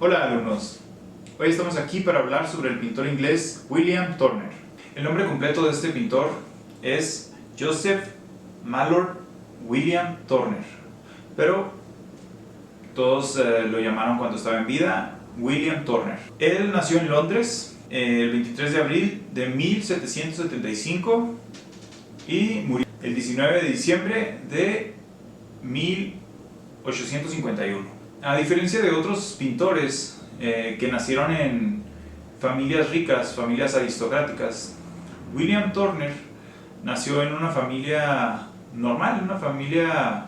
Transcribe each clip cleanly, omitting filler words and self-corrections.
Hola alumnos, hoy estamos aquí para hablar sobre el pintor inglés William Turner. El nombre completo de este pintor es Joseph Mallord William Turner, pero todos lo llamaron cuando estaba en vida William Turner. Él nació en Londres el 23 de abril de 1775 y murió el 19 de diciembre de 1851. A diferencia de otros pintores que nacieron en familias ricas, familias aristocráticas, William Turner nació en una familia normal, una familia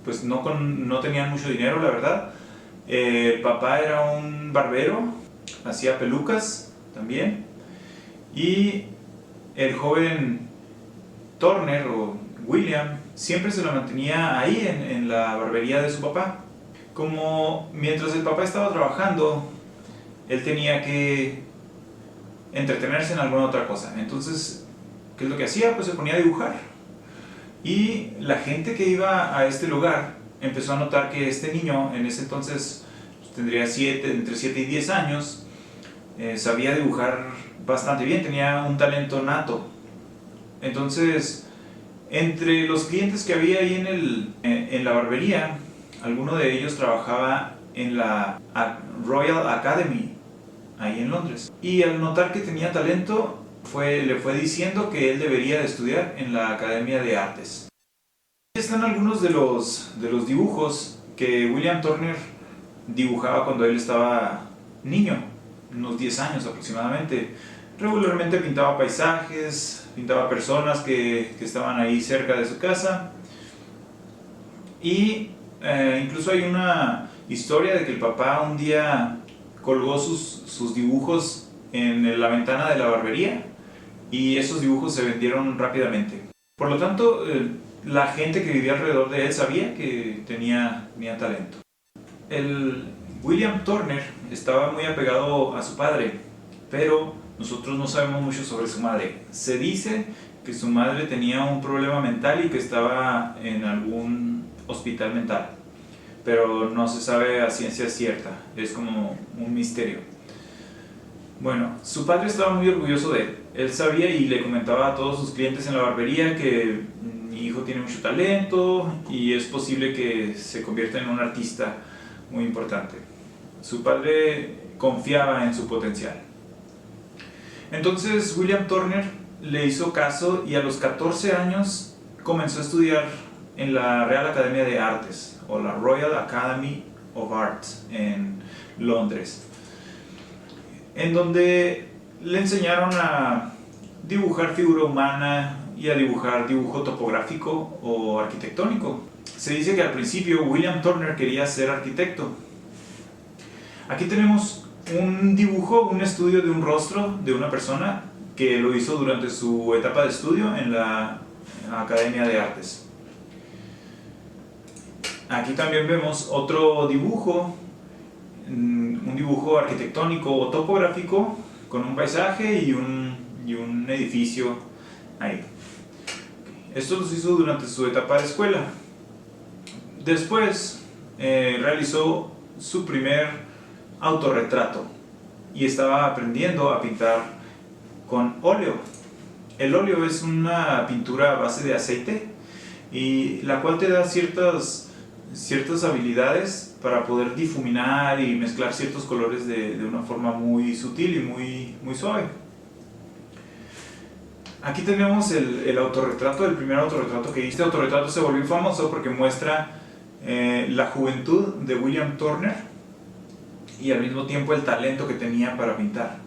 pues no tenían mucho dinero, la verdad. El papá era un barbero, hacía pelucas también, y el joven Turner o William siempre se la mantenía ahí en la barbería de su papá. Como mientras el papá estaba trabajando, él tenía que entretenerse en alguna otra cosa. Entonces, ¿qué es lo que hacía? Pues se ponía a dibujar. Y la gente que iba a este lugar empezó a notar que este niño, en ese entonces pues, tendría entre 7 y 10 años, sabía dibujar bastante bien, tenía un talento nato. Entonces, entre los clientes que había ahí en la barbería, alguno de ellos trabajaba en la Royal Academy, ahí en Londres. Y al notar que tenía talento, le fue diciendo que él debería de estudiar en la Academia de Artes. Aquí están algunos de los dibujos que William Turner dibujaba cuando él estaba niño, unos 10 años aproximadamente. Regularmente pintaba paisajes, pintaba personas que estaban ahí cerca de su casa. Y incluso hay una historia de que el papá un día colgó sus dibujos en la ventana de la barbería y esos dibujos se vendieron rápidamente. Por lo tanto, la gente que vivía alrededor de él sabía que tenía talento. El William Turner estaba muy apegado a su padre, pero nosotros no sabemos mucho sobre su madre. Se dice que su madre tenía un problema mental y que estaba en algún hospital mental, pero no se sabe a ciencia cierta, es como un misterio. Bueno, su padre estaba muy orgulloso de él. Él sabía y le comentaba a todos sus clientes en la barbería que mi hijo tiene mucho talento y es posible que se convierta en un artista muy importante. Su padre confiaba en su potencial. Entonces William Turner le hizo caso y a los 14 años comenzó a estudiar en la Real Academia de Artes o la Royal Academy of Arts en Londres, en donde le enseñaron a dibujar figura humana y a dibujar dibujo topográfico o arquitectónico. Se dice que al principio William Turner quería ser arquitecto. Aquí tenemos un dibujo, un estudio de un rostro de una persona que lo hizo durante su etapa de estudio en la Academia de Artes. Aquí también vemos otro dibujo, un dibujo arquitectónico o topográfico con un paisaje y un edificio ahí. Esto los hizo durante su etapa de escuela. Después realizó su primer autorretrato y estaba aprendiendo a pintar con óleo. El óleo es una pintura a base de aceite y la cual te da ciertas habilidades para poder difuminar y mezclar ciertos colores de una forma muy sutil y muy suave. Aquí tenemos el autorretrato, el primer autorretrato que hice. Este autorretrato se volvió famoso porque muestra la juventud de William Turner y al mismo tiempo el talento que tenía para pintar.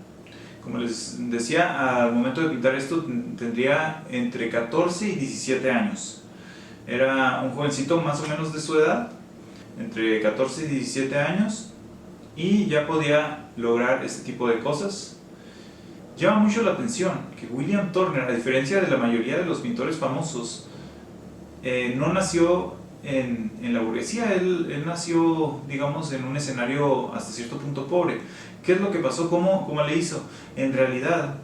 Como les decía, al momento de pintar esto tendría entre 14 y 17 años. Era un jovencito más o menos de su edad, entre 14 y 17 años, y ya podía lograr este tipo de cosas. Llama mucho la atención que William Turner, a diferencia de la mayoría de los pintores famosos, no nació en la burguesía. Él nació, digamos, en un escenario hasta cierto punto pobre. ¿Qué es lo que pasó? ¿Cómo le hizo? En realidad,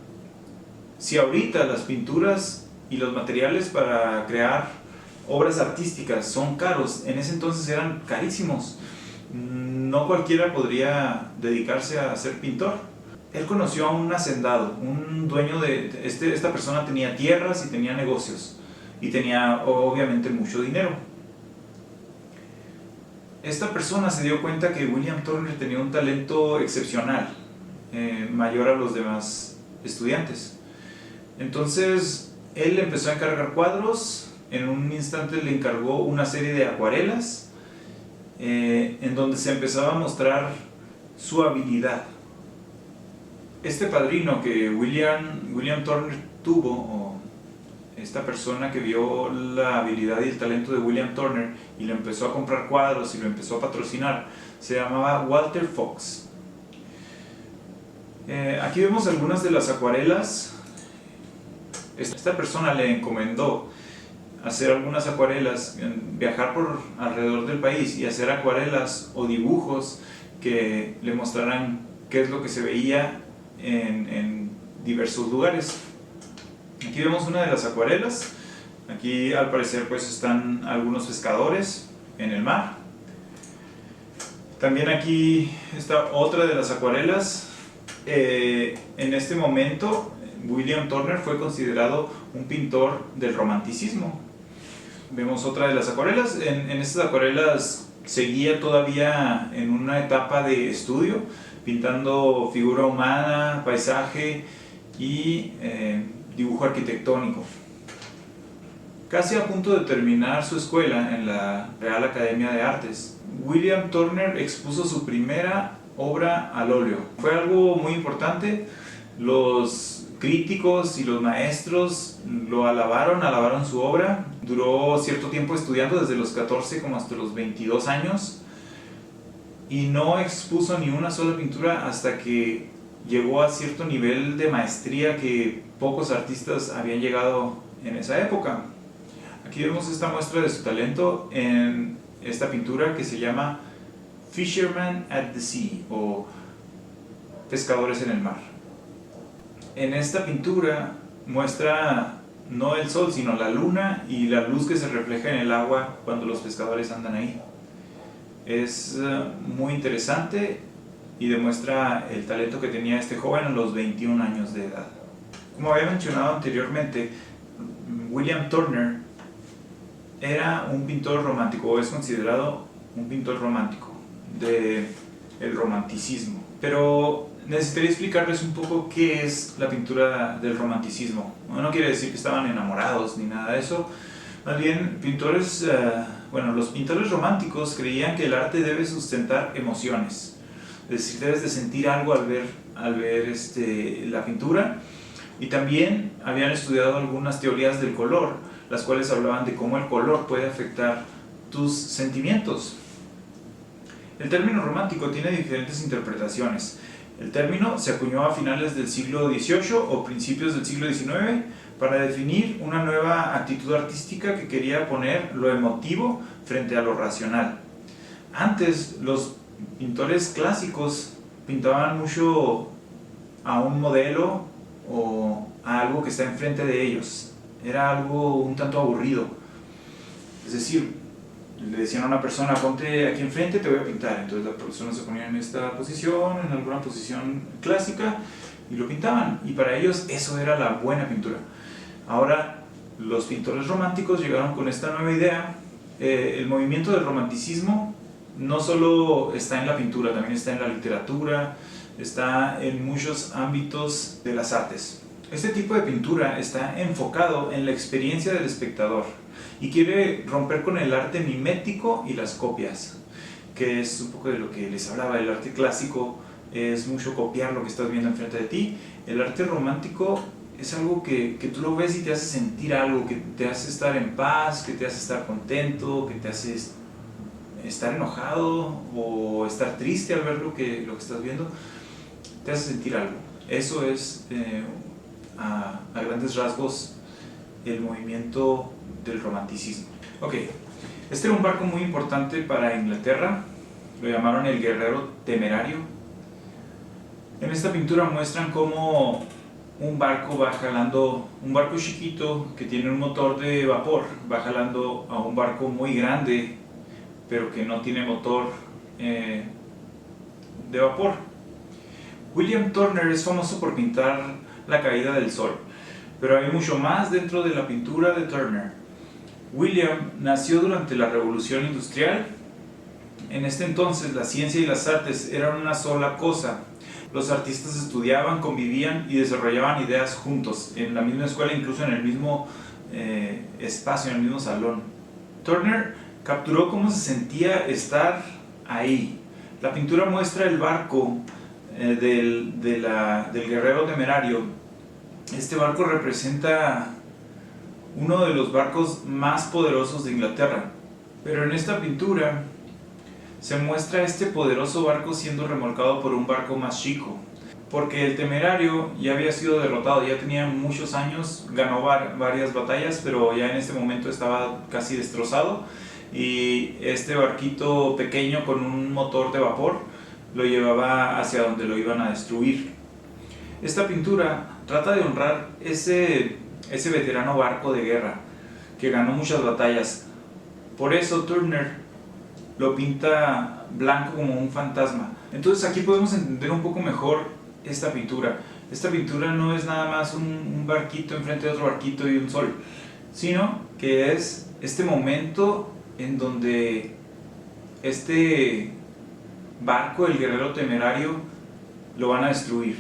si ahorita las pinturas y los materiales para crear obras artísticas son caros, en ese entonces eran carísimos. No cualquiera podría dedicarse a ser pintor. Él conoció a un hacendado, un dueño de... esta persona tenía tierras y tenía negocios, y tenía obviamente mucho dinero. Esta persona se dio cuenta que William Turner tenía un talento excepcional, mayor a los demás estudiantes. Entonces él empezó a encargar cuadros. En un instante le encargó una serie de acuarelas, en donde se empezaba a mostrar su habilidad. Este padrino que William Turner tuvo, o esta persona que vio la habilidad y el talento de William Turner y le empezó a comprar cuadros y lo empezó a patrocinar, se llamaba Walter Fox. Aquí vemos algunas de las acuarelas. Esta persona le encomendó hacer algunas acuarelas, viajar por alrededor del país y hacer acuarelas o dibujos que le mostraran qué es lo que se veía en diversos lugares. Aquí vemos una de las acuarelas. Aquí al parecer pues están algunos pescadores en el mar. También aquí está otra de las acuarelas. En este momento William Turner fue considerado un pintor del romanticismo. Vemos otra de las acuarelas. En estas acuarelas seguía todavía en una etapa de estudio, pintando figura humana, paisaje y dibujo arquitectónico. Casi a punto de terminar su escuela en la Real Academia de Artes, William Turner expuso su primera obra al óleo. Fue algo muy importante. Los críticos y los maestros lo alabaron su obra. Duró cierto tiempo estudiando, desde los 14 como hasta los 22 años, y no expuso ni una sola pintura hasta que llegó a cierto nivel de maestría que pocos artistas habían llegado en esa época. Aquí vemos esta muestra de su talento en esta pintura que se llama Fishermen at the Sea, o Pescadores en el Mar. En esta pintura muestra no el sol, sino la luna y la luz que se refleja en el agua cuando los pescadores andan ahí. Es muy interesante y demuestra el talento que tenía este joven a los 21 años de edad. Como había mencionado anteriormente, William Turner era un pintor romántico, o es considerado un pintor romántico del romanticismo. Pero necesitaría explicarles un poco qué es la pintura del romanticismo. No quiere decir que estaban enamorados ni nada de eso. Más bien, los pintores románticos creían que el arte debe sustentar emociones. Es decir, debes de sentir algo al ver la pintura. Y también habían estudiado algunas teorías del color, las cuales hablaban de cómo el color puede afectar tus sentimientos. El término romántico tiene diferentes interpretaciones. El término se acuñó a finales del siglo XVIII o principios del siglo XIX para definir una nueva actitud artística que quería poner lo emotivo frente a lo racional. Antes, los pintores clásicos pintaban mucho a un modelo o a algo que está enfrente de ellos. Era algo un tanto aburrido. Es decir, le decían a una persona: ponte aquí enfrente, te voy a pintar. Entonces la persona se ponía en esta posición, en alguna posición clásica, y lo pintaban. Y para ellos eso era la buena pintura. Ahora los pintores románticos llegaron con esta nueva idea. El movimiento del romanticismo no solo está en la pintura, también está en la literatura, está en muchos ámbitos de las artes. Este tipo de pintura está enfocado en la experiencia del espectador y quiere romper con el arte mimético y las copias, que es un poco de lo que les hablaba. El arte clásico es mucho copiar lo que estás viendo enfrente de ti. El arte romántico es algo que tú lo ves y te hace sentir algo, que te hace estar en paz, que te hace estar contento, que te hace estar enojado o estar triste al ver lo que estás viendo. Te hace sentir algo. Eso es a grandes rasgos el movimiento del romanticismo. Ok, este era un barco muy importante para Inglaterra. Lo llamaron el Guerrero Temerario. En esta pintura muestran cómo un barco va jalando, un barco chiquito que tiene un motor de vapor, va jalando a un barco muy grande pero que no tiene motor de vapor. William Turner es famoso por pintar la caída del sol, pero hay mucho más dentro de la pintura de Turner. William nació durante la Revolución Industrial. En este entonces la ciencia y las artes eran una sola cosa. Los artistas estudiaban, convivían y desarrollaban ideas juntos, en la misma escuela, incluso en el mismo espacio, en el mismo salón. Turner capturó cómo se sentía estar ahí. La pintura muestra el barco del guerrero temerario. Este barco representa uno de los barcos más poderosos de Inglaterra, pero en esta pintura se muestra este poderoso barco siendo remolcado por un barco más chico, porque el temerario ya había sido derrotado, ya tenía muchos años, ganó varias batallas, pero ya en este momento estaba casi destrozado, y este barquito pequeño con un motor de vapor lo llevaba hacia donde lo iban a destruir. Esta pintura trata de honrar ese veterano barco de guerra que ganó muchas batallas. Por eso Turner lo pinta blanco como un fantasma. Entonces aquí podemos entender un poco mejor esta pintura. Esta pintura no es nada más un barquito enfrente de otro barquito y un sol, sino que es este momento en donde este barco, el guerrero temerario, lo van a destruir.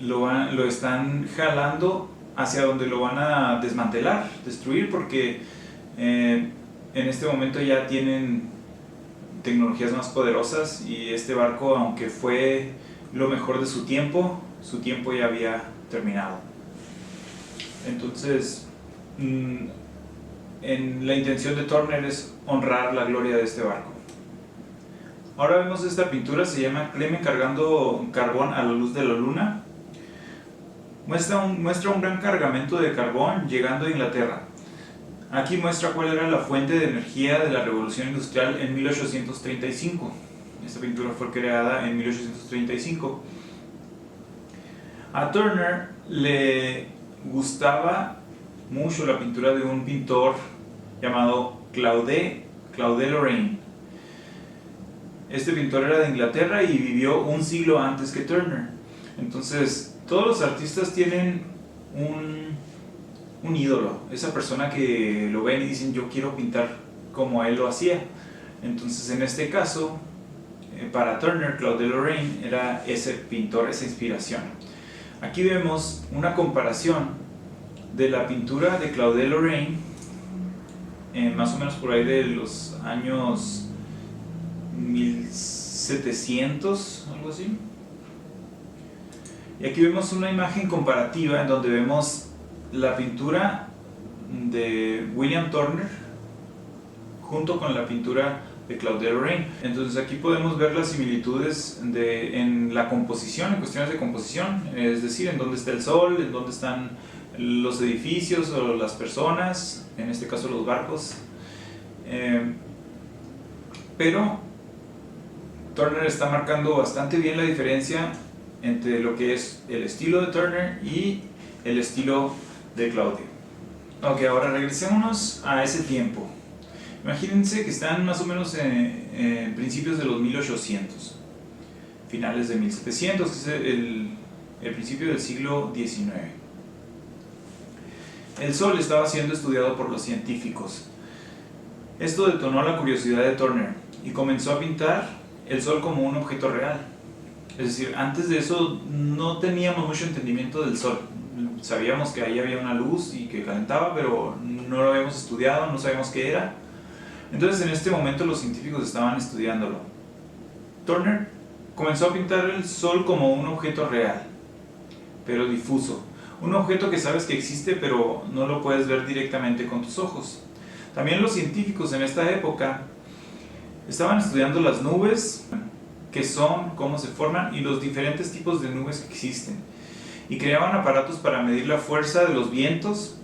Lo están jalando hacia donde lo van a desmantelar, destruir, porque en este momento ya tienen tecnologías más poderosas, y este barco, aunque fue lo mejor de su tiempo ya había terminado. Entonces, la intención de Turner es honrar la gloria de este barco. Ahora vemos esta pintura, se llama Clement cargando carbón a la luz de la luna. Muestra un gran cargamento de carbón llegando a Inglaterra. Aquí muestra cuál era la fuente de energía de la Revolución Industrial en 1835. Esta pintura fue creada en 1835. A Turner le gustaba mucho la pintura de un pintor llamado Claude Lorraine. Este pintor era de Inglaterra y vivió un siglo antes que Turner. Entonces, todos los artistas tienen un ídolo, esa persona que lo ven y dicen yo quiero pintar como él lo hacía. Entonces en este caso, para Turner, Claude Lorraine era ese pintor, esa inspiración. Aquí vemos una comparación de la pintura de Claude Lorraine, más o menos por ahí de los años 1700, algo así. Y aquí vemos una imagen comparativa en donde vemos la pintura de William Turner junto con la pintura de Claude Lorraine. Entonces aquí podemos ver las similitudes en la composición, en cuestiones de composición, es decir, en dónde está el sol, en dónde están los edificios o las personas, en este caso los barcos. Pero Turner está marcando bastante bien la diferencia entre lo que es el estilo de Turner y el estilo de Claude. Ok, ahora regresémonos a ese tiempo. Imagínense que están más o menos en principios de los 1800, finales de 1700, que es el principio del siglo XIX. El sol estaba siendo estudiado por los científicos. Esto detonó la curiosidad de Turner y comenzó a pintar el sol como un objeto real. Es decir, antes de eso no teníamos mucho entendimiento del sol. Sabíamos que ahí había una luz y que calentaba, pero no lo habíamos estudiado, no sabíamos qué era. Entonces en este momento los científicos estaban estudiándolo. Turner comenzó a pintar el sol como un objeto real, pero difuso. Un objeto que sabes que existe, pero no lo puedes ver directamente con tus ojos. También los científicos en esta época estaban estudiando las nubes, qué son, cómo se forman y los diferentes tipos de nubes que existen. Y creaban aparatos para medir la fuerza de los vientos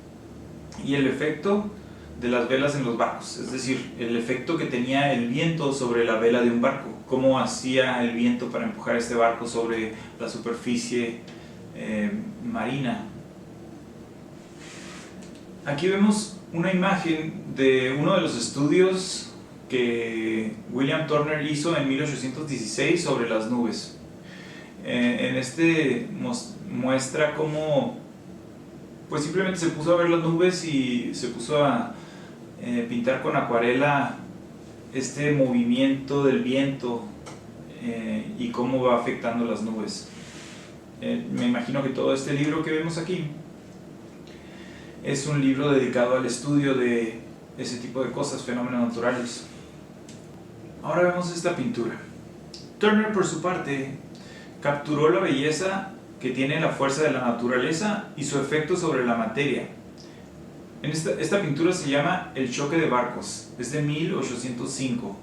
y el efecto de las velas en los barcos. Es decir, el efecto que tenía el viento sobre la vela de un barco. Cómo hacía el viento para empujar este barco sobre la superficie marina. Aquí vemos una imagen de uno de los estudios que William Turner hizo en 1816 sobre las nubes. En este muestra cómo pues simplemente se puso a ver las nubes y se puso a pintar con acuarela este movimiento del viento y cómo va afectando las nubes. Me imagino que todo este libro que vemos aquí es un libro dedicado al estudio de ese tipo de cosas, fenómenos naturales. Ahora vemos esta pintura. Turner, por su parte, capturó la belleza que tiene la fuerza de la naturaleza y su efecto sobre la materia. Esta pintura se llama El choque de barcos, es de 1805.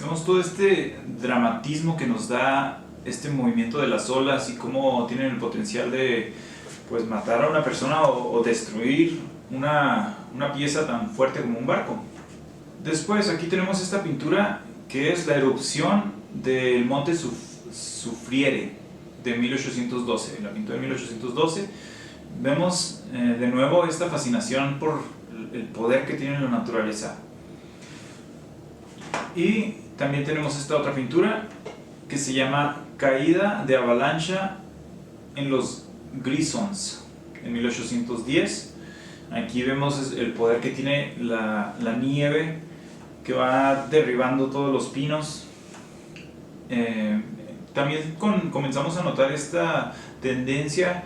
Vemos todo este dramatismo que nos da este movimiento de las olas y cómo tienen el potencial de pues, matar a una persona o destruir una pieza tan fuerte como un barco. Después aquí tenemos esta pintura que es la erupción del monte Soufriere de 1812, la pintó en 1812. Vemos de nuevo esta fascinación por el poder que tiene la naturaleza. Y también tenemos esta otra pintura que se llama Caída de avalancha en los Grisons en 1810. Aquí vemos el poder que tiene la nieve que va derribando todos los pinos. También comenzamos a notar esta tendencia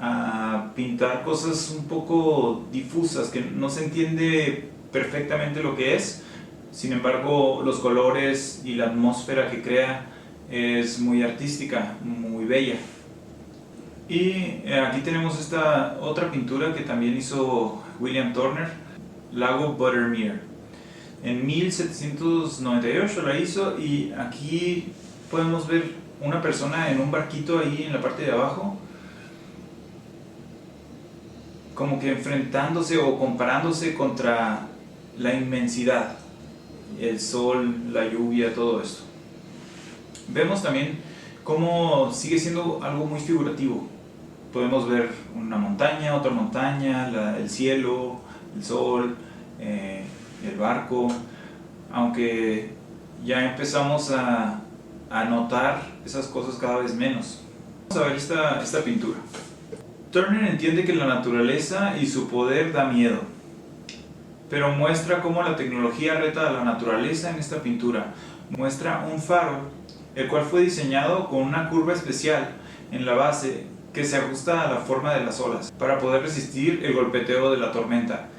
a pintar cosas un poco difusas, que no se entiende perfectamente lo que es. Sin embargo, los colores y la atmósfera que crea es muy artística, muy bella. Y aquí tenemos esta otra pintura que también hizo William Turner, Lago Buttermere. En 1798 la hizo y aquí podemos ver una persona en un barquito ahí en la parte de abajo, como que enfrentándose o comparándose contra la inmensidad, el sol, la lluvia, todo esto. Vemos también cómo sigue siendo algo muy figurativo. Podemos ver una montaña, otra montaña, el cielo, el sol, el barco, aunque ya empezamos a notar esas cosas cada vez menos. Vamos a ver esta pintura. Turner entiende que la naturaleza y su poder da miedo, pero muestra cómo la tecnología reta a la naturaleza en esta pintura. Muestra un faro, el cual fue diseñado con una curva especial en la base que se ajusta a la forma de las olas para poder resistir el golpeteo de la tormenta.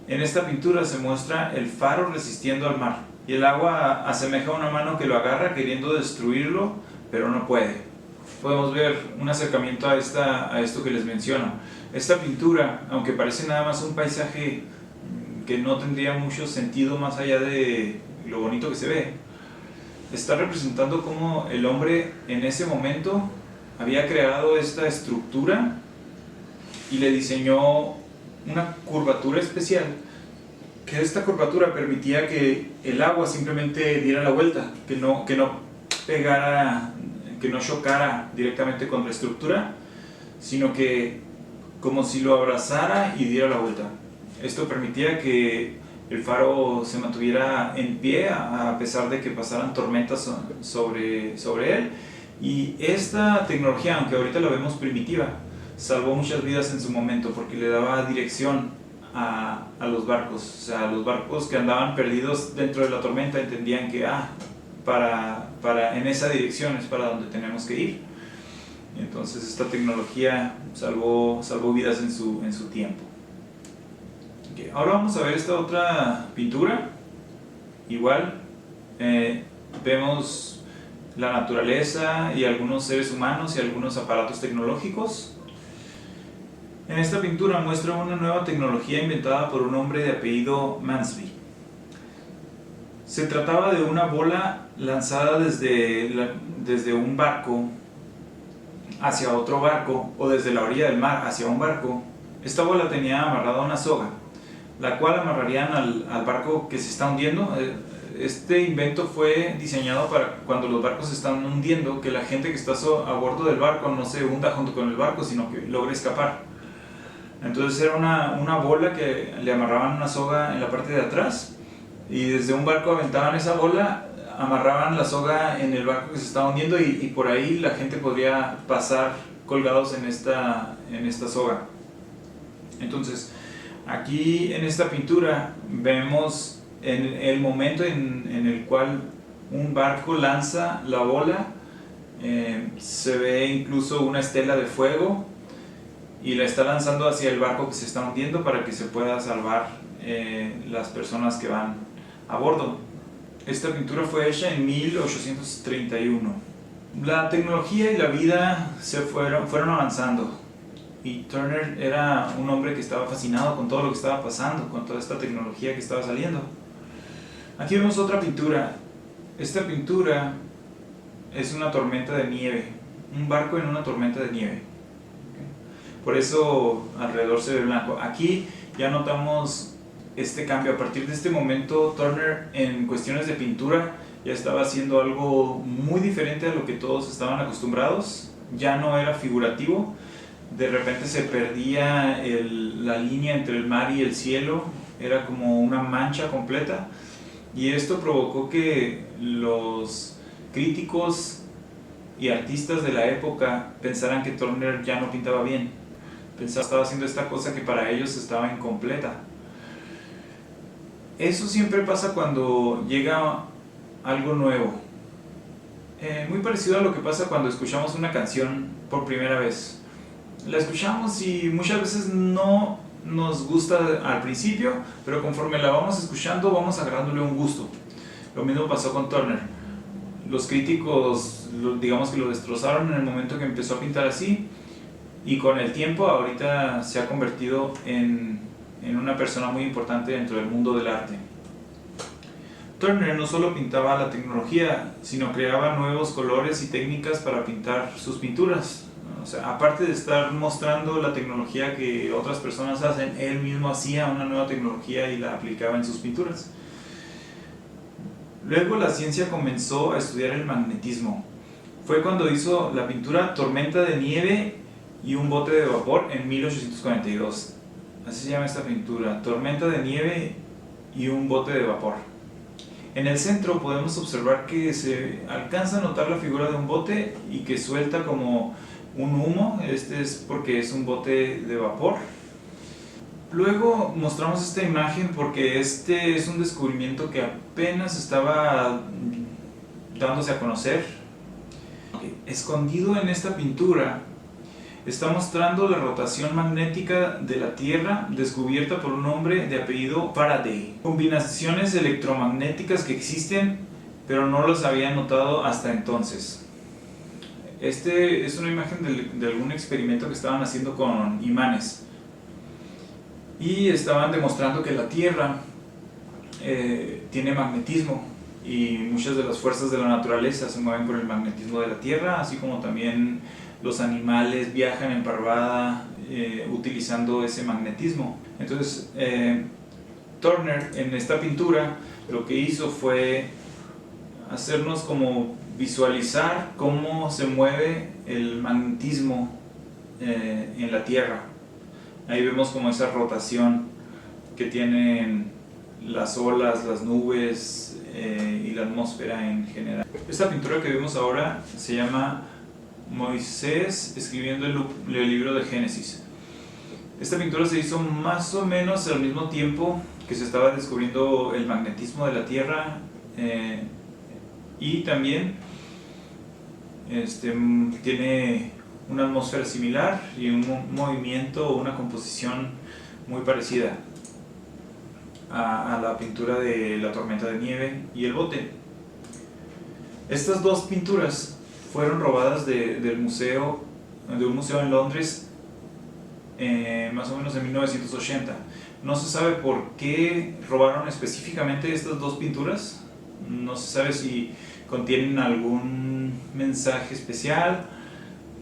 En esta pintura se muestra el faro resistiendo al mar y el agua asemeja a una mano que lo agarra queriendo destruirlo, pero no puede. Podemos ver un acercamiento a esto que les menciono. Esta pintura, aunque parece nada más un paisaje que no tendría mucho sentido más allá de lo bonito que se ve, está representando cómo el hombre en ese momento había creado esta estructura y le diseñó una curvatura especial, que esta curvatura permitía que el agua simplemente diera la vuelta, que no pegara, que no chocara directamente con la estructura, sino que como si lo abrazara y diera la vuelta. Esto permitía que el faro se mantuviera en pie a pesar de que pasaran tormentas sobre él. Y esta tecnología, aunque ahorita la vemos primitiva, salvó muchas vidas en su momento porque le daba dirección a los barcos. O sea, los barcos que andaban perdidos dentro de la tormenta entendían que en esa dirección es para donde tenemos que ir. Entonces esta tecnología salvó vidas en su tiempo. Okay, ahora vamos a ver esta otra pintura. Igual vemos la naturaleza y algunos seres humanos y algunos aparatos tecnológicos. En esta pintura muestra una nueva tecnología inventada por un hombre de apellido Mansby. Se trataba de una bola lanzada desde un barco hacia otro barco o desde la orilla del mar hacia un barco. Esta bola tenía amarrada una soga, la cual amarrarían al barco que se está hundiendo. Este invento fue diseñado para cuando los barcos se están hundiendo, que la gente que está a bordo del barco no se hunda junto con el barco, sino que logre escapar. Entonces era una bola que le amarraban una soga en la parte de atrás y desde un barco aventaban esa bola, amarraban la soga en el barco que se estaba hundiendo y por ahí la gente podría pasar colgados en esta soga. Entonces, aquí en esta pintura vemos el momento en el cual un barco lanza la bola, se ve incluso una estela de fuego y la está lanzando hacia el barco que se está hundiendo para que se pueda salvar las personas que van a bordo. Esta pintura fue hecha en 1831. La tecnología y la vida fueron avanzando y Turner era un hombre que estaba fascinado con todo lo que estaba pasando, con toda esta tecnología que estaba saliendo. Aquí vemos otra pintura. Esta pintura es una tormenta de nieve, un barco en una tormenta de nieve. Por eso alrededor se ve blanco. Aquí ya notamos este cambio. A partir de este momento, Turner en cuestiones de pintura ya estaba haciendo algo muy diferente a lo que todos estaban acostumbrados. Ya no era figurativo. De repente se perdía la línea entre el mar y el cielo. Era como una mancha completa. Y esto provocó que los críticos y artistas de la época pensaran que Turner ya no pintaba bien. Pensaba que estaba haciendo esta cosa que para ellos estaba incompleta. Eso siempre pasa cuando llega algo nuevo. Muy parecido a lo que pasa cuando escuchamos una canción por primera vez. La escuchamos y muchas veces no nos gusta al principio, pero conforme la vamos escuchando vamos agarrándole un gusto. Lo mismo pasó con Turner. Los críticos, digamos que lo destrozaron en el momento que empezó a pintar así, y con el tiempo ahorita se ha convertido en una persona muy importante dentro del mundo del arte. Turner no solo pintaba la tecnología, sino creaba nuevos colores y técnicas para pintar sus pinturas. O sea, aparte de estar mostrando la tecnología que otras personas hacen, él mismo hacía una nueva tecnología y la aplicaba en sus pinturas. Luego la ciencia comenzó a estudiar el magnetismo. Fue cuando hizo la pintura Tormenta de nieve y un bote de vapor en 1842. Así se llama esta pintura, Tormenta de nieve y un bote de vapor. En el centro podemos observar que se alcanza a notar la figura de un bote y que suelta como un humo. Este es porque es un bote de vapor. Luego mostramos esta imagen porque este es un descubrimiento que apenas estaba dándose a conocer. Escondido en esta pintura está mostrando la rotación magnética de la Tierra descubierta por un hombre de apellido Faraday. Combinaciones electromagnéticas que existen, pero no las había notado hasta entonces. Este es una imagen de algún experimento que estaban haciendo con imanes. Y estaban demostrando que la Tierra tiene magnetismo y muchas de las fuerzas de la naturaleza se mueven por el magnetismo de la Tierra, así como también los animales viajan en parvada utilizando ese magnetismo. Entonces, Turner en esta pintura lo que hizo fue hacernos como visualizar cómo se mueve el magnetismo en la Tierra. Ahí vemos como esa rotación que tienen las olas, las nubes y la atmósfera en general. Esta pintura que vemos ahora se llama Moisés escribiendo el libro de Génesis. Esta pintura se hizo más o menos al mismo tiempo que se estaba descubriendo el magnetismo de la Tierra, y también tiene una atmósfera similar y un movimiento o una composición muy parecida a la pintura de la tormenta de nieve y el bote. Estas dos pinturas fueron robadas de un museo en Londres más o menos en 1980. No se sabe por qué robaron específicamente estas dos pinturas. No se sabe si contienen algún mensaje especial,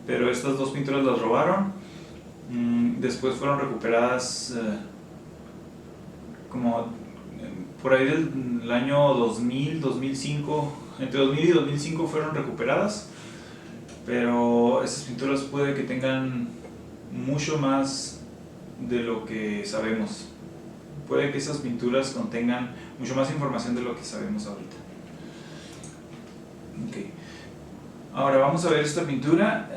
pero estas dos pinturas las robaron. Después fueron recuperadas como por ahí del año 2000, 2005. Entre 2000 y 2005 fueron recuperadas, pero estas pinturas puede que tengan mucho más de lo que sabemos. Puede que esas pinturas contengan mucho más información de lo que sabemos ahorita. Okay. Ahora vamos a ver esta pintura.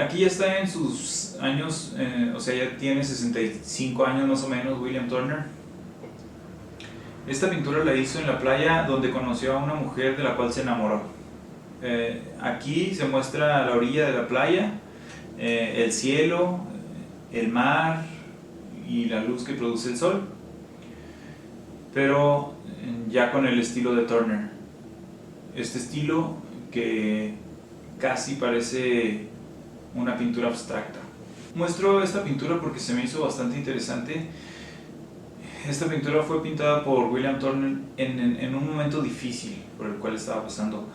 Aquí ya está en sus años, o sea, ya tiene 65 años más o menos William Turner. Esta pintura la hizo en la playa donde conoció a una mujer de la cual se enamoró. Aquí se muestra la orilla de la playa, el cielo, el mar y la luz que produce el sol, pero ya con el estilo de Turner. Este estilo que casi parece una pintura abstracta. Muestro esta pintura porque se me hizo bastante interesante. Esta pintura fue pintada por William Turner en un momento difícil por el cual estaba pasando.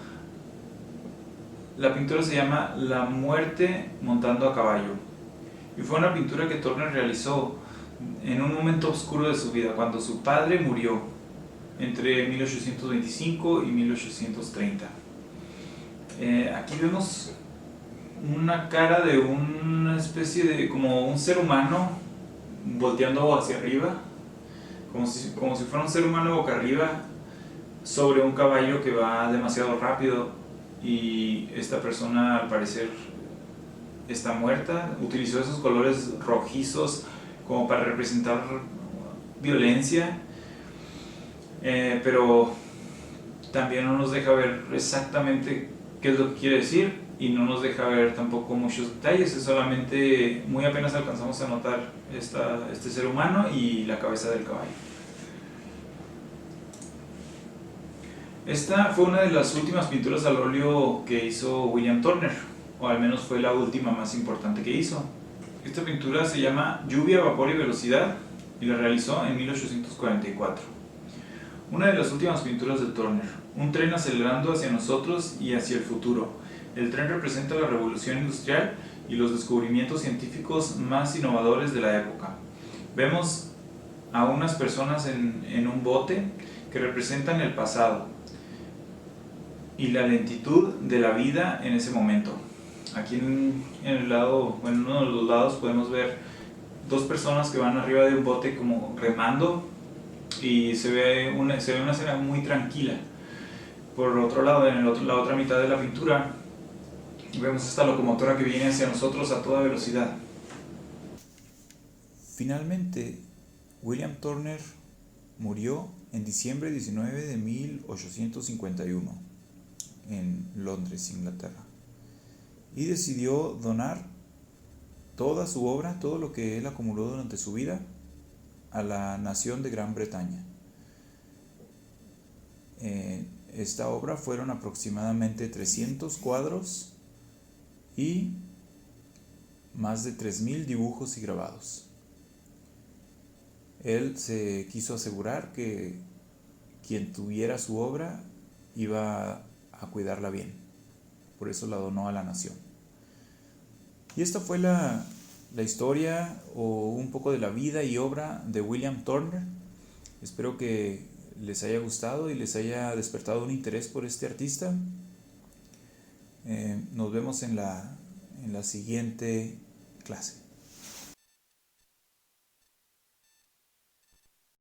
La pintura se llama La muerte montando a caballo y fue una pintura que Turner realizó en un momento oscuro de su vida, cuando su padre murió entre 1825 y 1830. Aquí vemos una cara de una especie de, como un ser humano volteando hacia arriba, como si fuera un ser humano boca arriba sobre un caballo que va demasiado rápido, y esta persona al parecer está muerta. Utilizó esos colores rojizos como para representar violencia, pero también no nos deja ver exactamente qué es lo que quiere decir y no nos deja ver tampoco muchos detalles. Es solamente muy apenas alcanzamos a notar este ser humano y la cabeza del caballo. Esta fue una de las últimas pinturas al óleo que hizo William Turner, o al menos fue la última más importante que hizo. Esta pintura se llama Lluvia, vapor y velocidad y la realizó en 1844. Una de las últimas pinturas de Turner, un tren acelerando hacia nosotros y hacia el futuro. El tren representa la revolución industrial y los descubrimientos científicos más innovadores de la época. Vemos a unas personas en un bote que representan el pasado y la lentitud de la vida en ese momento. Aquí en el lado, en uno de los lados podemos ver dos personas que van arriba de un bote como remando, y se ve una escena muy tranquila. Por otro lado, en la otra mitad de la pintura vemos esta locomotora que viene hacia nosotros a toda velocidad. Finalmente, William Turner murió en diciembre 19 de 1851 en Londres, Inglaterra, y decidió donar toda su obra, todo lo que él acumuló durante su vida, a la nación de Gran Bretaña. Esta obra fueron aproximadamente 300 cuadros y más de 3000 dibujos y grabados. Él se quiso asegurar que quien tuviera su obra iba a cuidarla bien, por eso la donó a la nación. Y esta fue la historia o un poco de la vida y obra de William Turner. Espero que les haya gustado y les haya despertado un interés por este artista. Nos vemos en la siguiente clase.